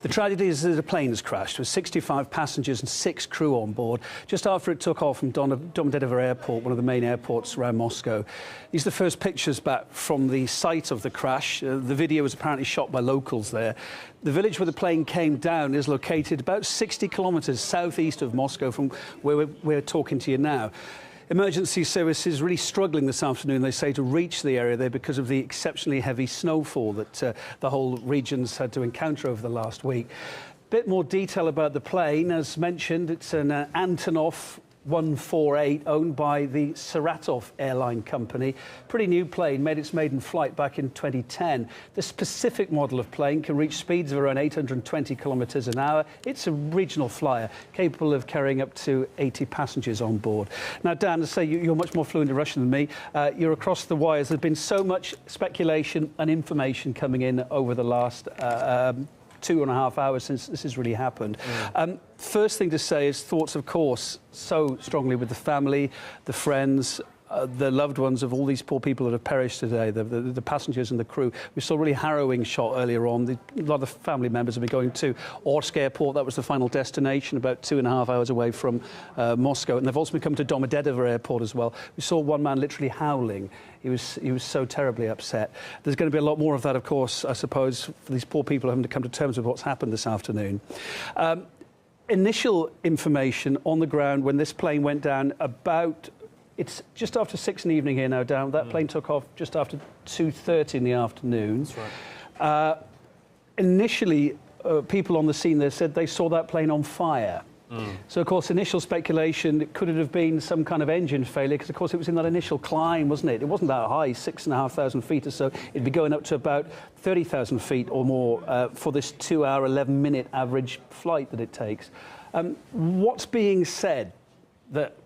The tragedy is that a plane has crashed with 65 passengers and 6 crew on board just after it took off from Domodedovo Airport, one of the main airports around Moscow. These are the first pictures back from the site of the crash. The video was apparently shot by locals there. The village where the plane came down is located about 60 kilometres southeast of Moscow from where we're talking to you now. Emergency services really struggling this afternoon, they say, to reach the area there because of the exceptionally heavy snowfall that the whole region's had to encounter over the last week. Bit more detail about the plane. As mentioned, it's an Antonov An-148 owned by the Saratov airline company. Pretty new plane, made its maiden flight back in 2010. The specific model of plane can reach speeds of around 820 kilometres an hour. It's a regional flyer, capable of carrying up to 80 passengers on board. Now, Dan, as I say, you're much more fluent in Russian than me. You're across the wires. There's been so much speculation and information coming in over the last 2.5 hours since this has really happened. First thing to say is thoughts, of course, so strongly with the family, the friends, the loved ones of all these poor people that have perished today, the passengers and the crew. We saw a really harrowing shot earlier on. A lot of family members have been going to Orsk Airport. That was the final destination, about 2.5 hours away from Moscow. And they've also been coming to Domodedovo Airport as well. We saw one man literally howling. He was so terribly upset. There's going to be a lot more of that, of course, I suppose, for these poor people having to come to terms with what's happened this afternoon. Initial information on the ground when this plane went down it's just after 6 in the evening here now, Dan. That plane took off just after 2:30 in the afternoon. That's right. Initially, people on the scene there said they saw that plane on fire. So, of course, initial speculation, could it have been some kind of engine failure? Because, of course, it was in that initial climb, wasn't it? It wasn't that high, 6,500 feet or so. It'd be going up to about 30,000 feet or more for this 2-hour, 11-minute average flight that it takes. What's being said? That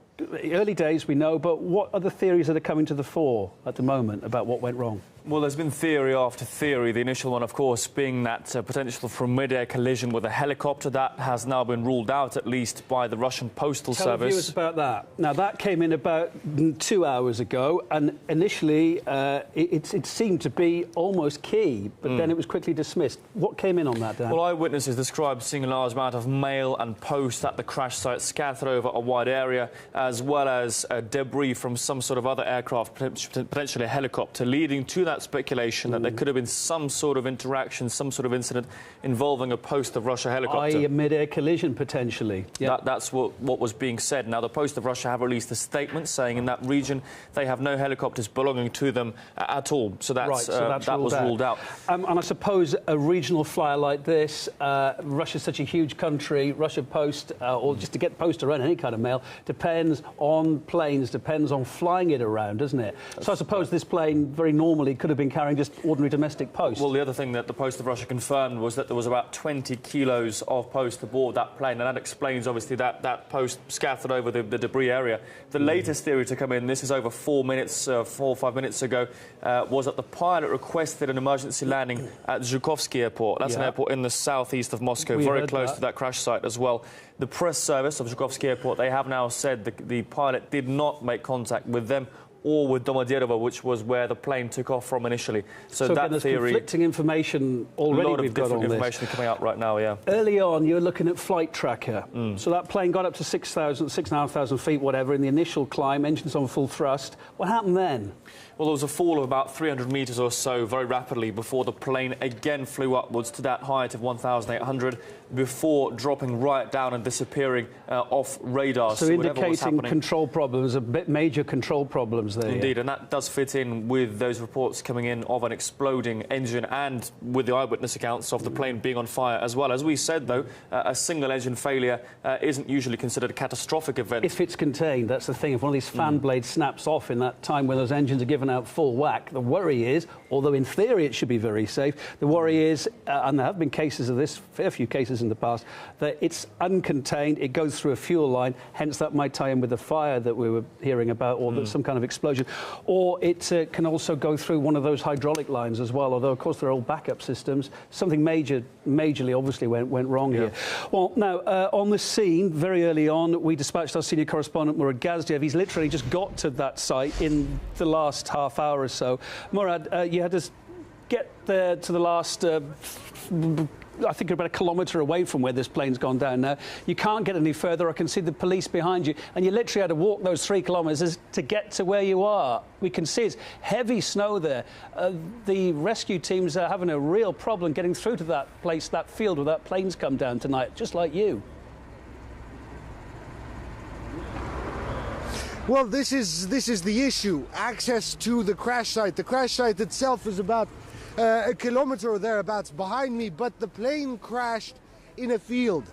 early days, we know, but what are the theories that are coming to the fore at the moment about what went wrong? Well, there's been theory after theory. The initial one, of course, being that potential for a mid-air collision with a helicopter. That has now been ruled out, at least by the Russian Postal Service. Tell the viewers about that. Now, that came in about 2 hours ago, and initially it seemed to be almost key, but then it was quickly dismissed. What came in on that, Dan? Well, eyewitnesses described seeing a large amount of mail and post at the crash site scattered over a wide area, as well as debris from some sort of other aircraft, potentially a helicopter, leading to that speculation that there could have been some sort of interaction, some sort of incident involving a Post of Russia helicopter. A mid-air collision, potentially. Yeah. That's what was being said. Now, the Post of Russia have released a statement saying in that region they have no helicopters belonging to them at all. So that was ruled out. And I suppose a regional flyer like this, Russia's such a huge country, Russia Post, or just to get post to run any kind of mail, depends on planes, depends on flying it around, doesn't it? So I suppose this plane very normally could have been carrying just ordinary domestic post. Well, the other thing that the Post of Russia confirmed was that there was about 20 kilos of post aboard that plane, and that explains, obviously, that post scattered over the debris area. The latest theory to come in, this is over 4 or 5 minutes ago, was that the pilot requested an emergency landing at Zhukovsky Airport. That's an airport in the southeast of Moscow, very close to that crash site as well. The press service of Zhukovsky Airport, they have now said the pilot did not make contact with them or with Domodedovo, which was where the plane took off from initially. So that there's theory, conflicting information already. A lot of we've got different on information coming out right now. Yeah. Early on, you were looking at flight tracker. So that plane got up to 6,500 feet, whatever, in the initial climb, engines on full thrust. What happened then? Well, there was a fall of about 300 metres or so very rapidly before the plane again flew upwards to that height of 1,800 before dropping right down and disappearing off radar. So indicating control problems, major control problems there. Indeed, and that does fit in with those reports coming in of an exploding engine and with the eyewitness accounts of the plane being on fire as well. As we said, though, a single engine failure isn't usually considered a catastrophic event. If it's contained, that's the thing. If one of these fan blades snaps off in that time when those engines are given out full whack, the worry is, although in theory it should be very safe, the worry is, and there have been cases of this, fair few cases in the past, that it's uncontained, it goes through a fuel line, hence that might tie in with the fire that we were hearing about, or some kind of explosion. Or it can also go through one of those hydraulic lines as well, although, of course, there are all backup systems. Something majorly, obviously, went wrong here. Well, now, on the scene, very early on, we dispatched our senior correspondent, Murad Gazdiev. He's literally just got to that site in the last half hour or so. Murad, you had to get there to the last I think, about a kilometre away from where this plane's gone down now. You can't get any further. I can see the police behind you, and you literally had to walk those 3 kilometres to get to where you are. We can see it's heavy snow there. The rescue teams are having a real problem getting through to that place, that field where that plane's come down tonight, just like you. Well, this is the issue. Access to the crash site. The crash site itself is about a kilometre or thereabouts behind me, but the plane crashed in a field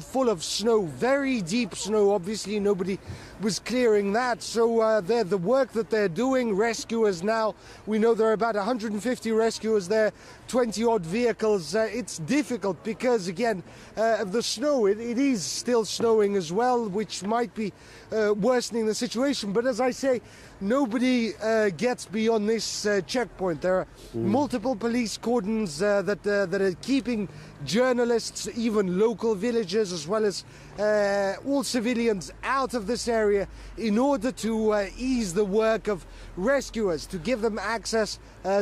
full of snow, very deep snow. Obviously nobody was clearing that, so the work that they're doing, rescuers now, we know there are about 150 rescuers there, 20 odd vehicles. It's difficult because, again, of the snow, it is still snowing as well, which might be worsening the situation. But as I say, nobody gets beyond this checkpoint. There are multiple police cordons that are keeping journalists, even local villagers, as well as all civilians out of this area in order to ease the work of rescuers, to give them access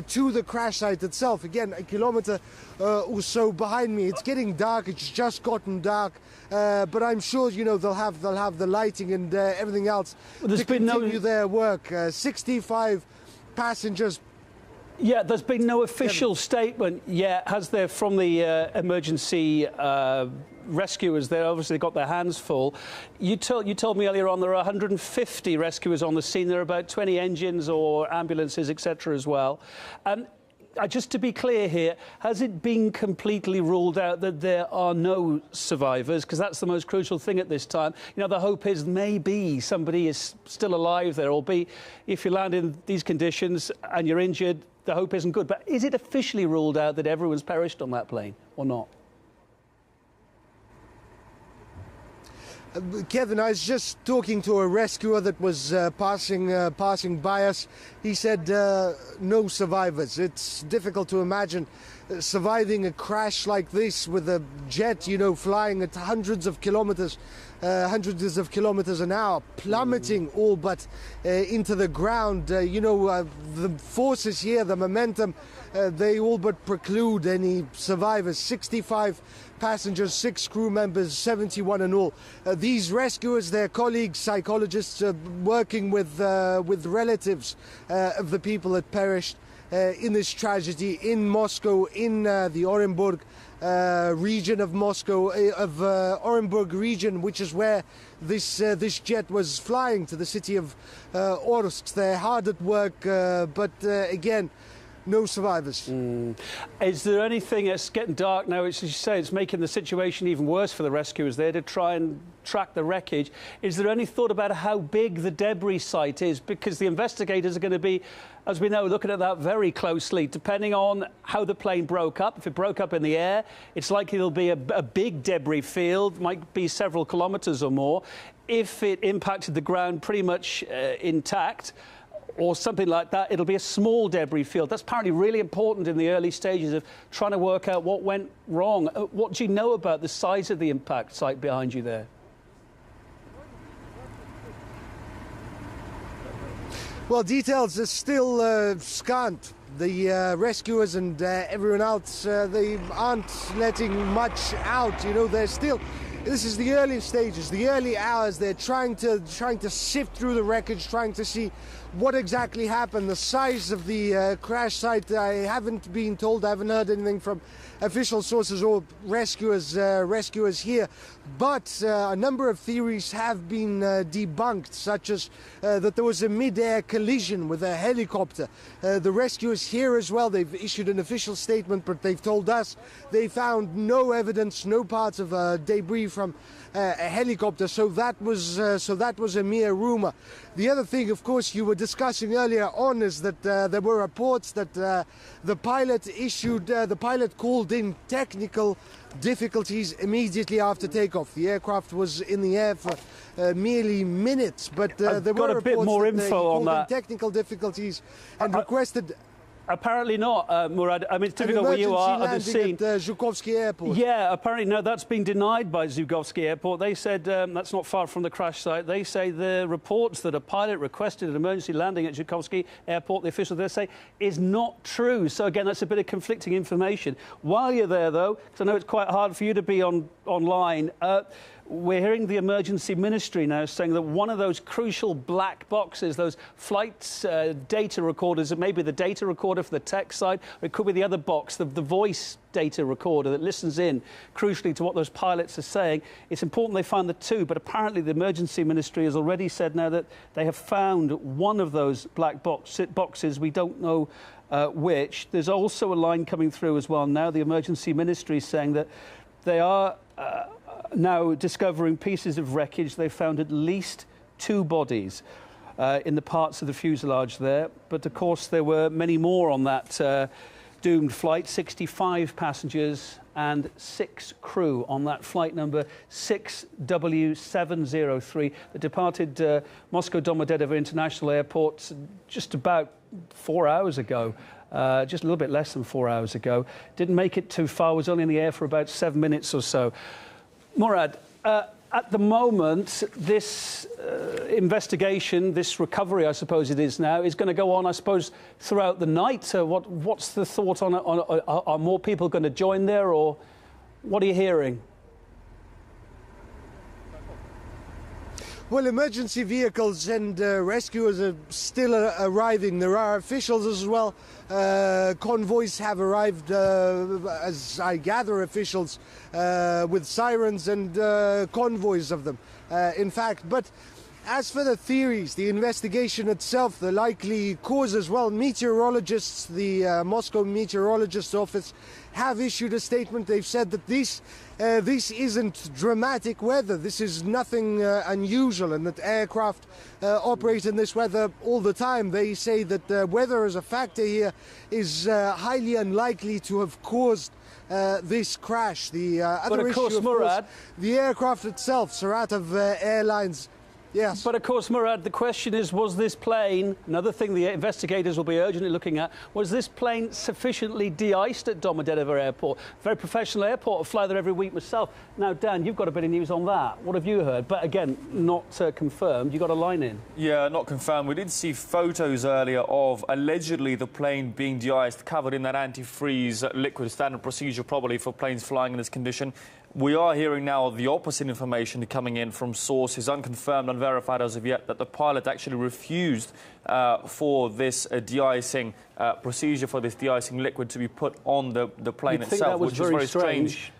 to the crash site itself. Again, a kilometre or so behind me. It's getting dark. It's just gotten dark, but I'm sure, you know, they'll have the lighting and everything else to continue their work. 65 passengers. Yeah, there's been no official statement yet, has there, from the emergency rescuers? They obviously got their hands full. You told me earlier on there are 150 rescuers on the scene. There are about 20 engines or ambulances, etc. as well. Just to be clear here, has it been completely ruled out that there are no survivors? Because that's the most crucial thing at this time. You know, the hope is maybe somebody is still alive there, albeit if you land in these conditions and you're injured, the hope isn't good. But is it officially ruled out that everyone's perished on that plane or not? Kevin, I was just talking to a rescuer that was passing by us. He said no survivors. It's difficult to imagine surviving a crash like this with a jet, you know, flying at hundreds of kilometers an hour, plummeting all but into the ground. You know, the forces here, the momentum, they all but preclude any survivors. 65 passengers, 6 crew members, 71 in all. These rescuers, their colleagues, psychologists, working with relatives of the people that perished in this tragedy in Moscow, in the Orenburg region of Moscow, Orenburg region, which is where this jet was flying to the city of Orsk. They're hard at work, but again, no survivors. Is there anything, it's getting dark now, as you say, it's making the situation even worse for the rescuers there to try and track the wreckage. Is there any thought about how big the debris site is? Because the investigators are going to be, as we know, looking at that very closely, depending on how the plane broke up. If it broke up in the air, it's likely there'll be a big debris field, might be several kilometres or more. If it impacted the ground pretty much intact, or something like that, it'll be a small debris field. That's apparently really important in the early stages of trying to work out what went wrong. What do you know about the size of the impact site behind you there? Well, details are still scant. The rescuers and everyone else, they aren't letting much out. You know, they're still... This is the early stages, the early hours. They're trying to sift through the wreckage, trying to see what exactly happened. The size of the crash site, I haven't been told. I haven't heard anything from official sources or rescuers here. But a number of theories have been debunked, such as that there was a mid-air collision with a helicopter. The rescuers here as well, they've issued an official statement, but they've told us they found no evidence, no parts of debris from a helicopter. So that was a mere rumor. The other thing, of course, you were discussing earlier on is that there were reports that the pilot called in technical difficulties immediately after takeoff. The aircraft was in the air for merely minutes, but there were got a bit more info on that. Technical difficulties and requested. Apparently not, Murad. I mean, it's difficult where you are at the scene. At Zhukovsky Airport. Yeah, apparently, no, that's been denied by Zhukovsky Airport. They said that's not far from the crash site. They say the reports that a pilot requested an emergency landing at Zhukovsky Airport, the officials there say, is not true. So, again, that's a bit of conflicting information. While you're there, though, because I know it's quite hard for you to be online, we're hearing the emergency ministry now saying that one of those crucial black boxes, those flight data recorders, it may be the data recorder for the tech side, or it could be the other box, the voice data recorder that listens in crucially to what those pilots are saying. It's important they find the two, but apparently the emergency ministry has already said now that they have found one of those black boxes. We don't know which. There's also a line coming through as well now. The emergency ministry is saying that they are now discovering pieces of wreckage. They found at least 2 bodies in the parts of the fuselage there. But, of course, there were many more on that doomed flight, 65 passengers and 6 crew on that flight number 6W703 that departed Moscow Domodedovo International Airport just about 4 hours ago. Just a little bit less than 4 hours ago. Didn't make it too far, was only in the air for about 7 minutes or so. Murad, at the moment, this investigation, this recovery, I suppose it is now, is going to go on, I suppose, throughout the night. What's the thought on it? Are more people going to join there, or what are you hearing? Well, emergency vehicles and rescuers are still arriving. There are officials as well. Convoys have arrived, as I gather, officials with sirens and convoys of them, in fact. But as for the theories, the investigation itself, the likely causes, well, meteorologists, the Moscow Meteorologist's Office, have issued a statement. They've said that this isn't dramatic weather. This is nothing unusual, and that aircraft operate in this weather all the time. They say that weather as a factor here is highly unlikely to have caused this crash. The other issue, of course, the aircraft itself, Saratov Airlines. Yes. But, of course, Murad, the question is, was this plane, another thing the investigators will be urgently looking at, was this plane sufficiently de-iced at Domodedovo Airport? Very professional airport. I fly there every week myself. Now, Dan, you've got a bit of news on that. What have you heard? But, again, not confirmed. You got a line in. Yeah, not confirmed. We did see photos earlier of allegedly the plane being de-iced, covered in that antifreeze liquid, standard procedure probably for planes flying in this condition. We are hearing now the opposite information coming in from sources, unconfirmed, unverified as of yet, that the pilot actually refused for this de-icing procedure, for this de-icing liquid to be put on the plane itself, which is very strange.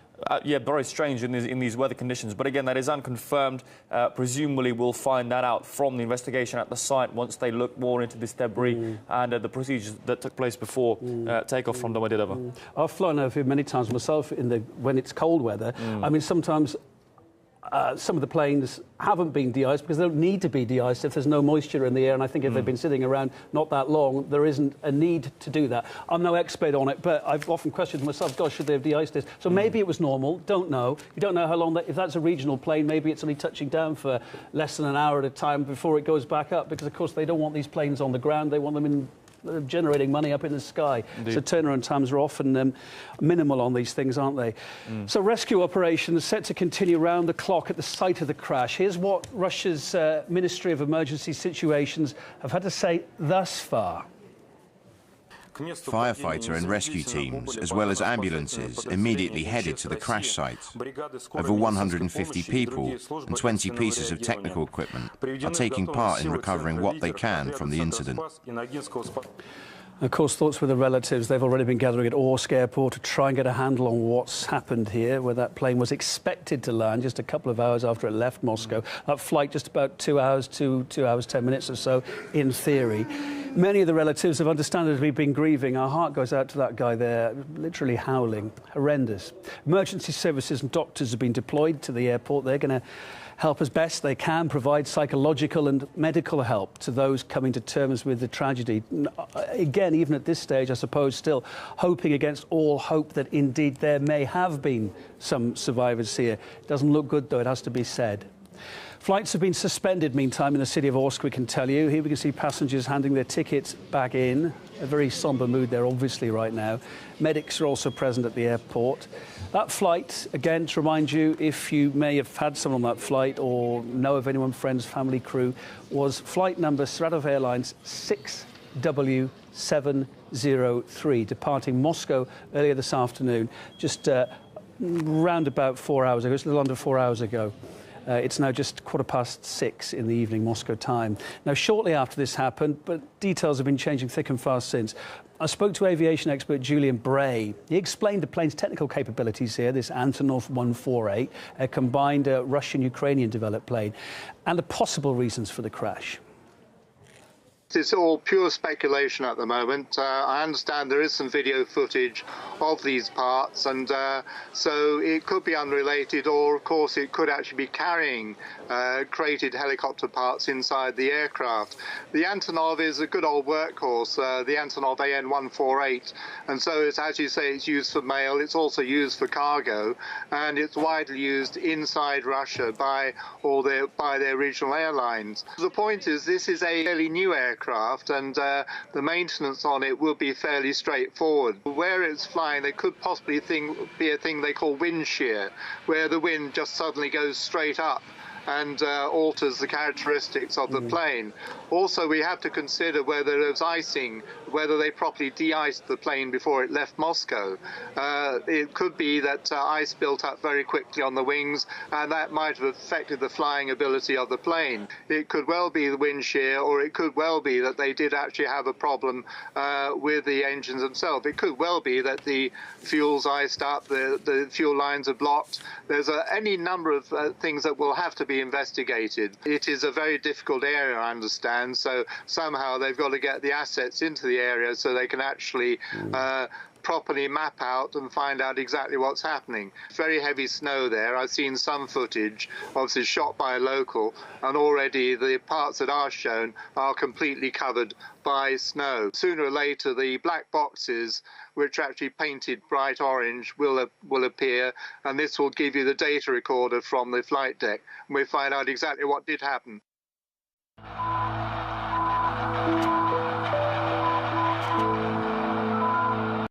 Yeah, very strange in these weather conditions. But again, that is unconfirmed. Presumably, we'll find that out from the investigation at the site once they look more into this debris and the procedures that took place before takeoff from Domodedovo. I've flown over many times myself when it's cold weather. I mean, sometimes some of the planes haven't been de-iced because they don't need to be de-iced if there's no moisture in the air, and I think if they've been sitting around not that long, there isn't a need to do that. I'm no expert on it, but I've often questioned myself, gosh, should they have de-iced this? So maybe it was normal, don't know. You don't know how long, if that's a regional plane, maybe it's only touching down for less than an hour at a time before it goes back up, because, of course, they don't want these planes on the ground. They want them in generating money up in the sky. Indeed. So turnaround times are often minimal on these things, aren't they? So rescue operations set to continue round the clock at the site of the crash. Here's what Russia's Ministry of Emergency Situations have had to say thus far. Firefighter and rescue teams, as well as ambulances, immediately headed to the crash site. Over 150 people and 20 pieces of technical equipment are taking part in recovering what they can from the incident. Of course, thoughts with the relatives. They've already been gathering at Orsk Airport to try and get a handle on what's happened here, where that plane was expected to land just a couple of hours after it left Moscow. That flight just about 2 hours, 2 hours, 10 minutes or so, in theory. Many of the relatives have understandably been grieving. Our heart goes out to that guy there, literally howling. Horrendous. Emergency services and doctors have been deployed to the airport. They're going to help as best they can, provide psychological and medical help to those coming to terms with the tragedy. Again, even at this stage, I suppose, still hoping against all hope that indeed there may have been some survivors here. It doesn't look good, though, it has to be said. Flights have been suspended, meantime, in the city of Orsk, we can tell you. Here we can see passengers handing their tickets back in. A very sombre mood there, obviously, right now. Medics are also present at the airport. That flight, again, to remind you, if you may have had someone on that flight or know of anyone, friends, family, crew, was flight number Saratov Airlines 6W703, departing Moscow earlier this afternoon, just round about 4 hours ago. It's a little under 4 hours ago. It's now just 6:15 in the evening, Moscow time. Now, shortly after this happened, but details have been changing thick and fast since, I spoke to aviation expert Julian Bray. He explained the plane's technical capabilities here, this Antonov An-148, a combined Russian-Ukrainian developed plane, and the possible reasons for the crash. It's all pure speculation at the moment. I understand there is some video footage of these parts, and so it could be unrelated, or of course it could actually be carrying created helicopter parts inside the aircraft. The Antonov is a good old workhorse, the Antonov An-148, and so it's, as you say, it's used for mail, it's also used for cargo, and it's widely used inside Russia by their regional airlines. The point is, this is a fairly new aircraft, and the maintenance on it will be fairly straightforward. Where it's flying, there could possibly be a thing they call wind shear, where the wind just suddenly goes straight up and alters the characteristics of the plane. Also, we have to consider whether there's icing, whether they properly de-iced the plane before it left Moscow. It could be that ice built up very quickly on the wings, and that might have affected the flying ability of the plane. It could well be the wind shear, or it could well be that they did actually have a problem with the engines themselves. It could well be that the fuel's iced up, the fuel lines are blocked. There's any number of things that will have to be investigated. It is a very difficult area, I understand, so somehow they've got to get the assets into the area so they can actually properly map out and find out exactly what's happening. Very heavy snow there. I've seen some footage, obviously shot by a local, and already the parts that are shown are completely covered by snow. Sooner or later, the black boxes, which are actually painted bright orange, will appear, and this will give you the data recorder from the flight deck, and we find out exactly what did happen.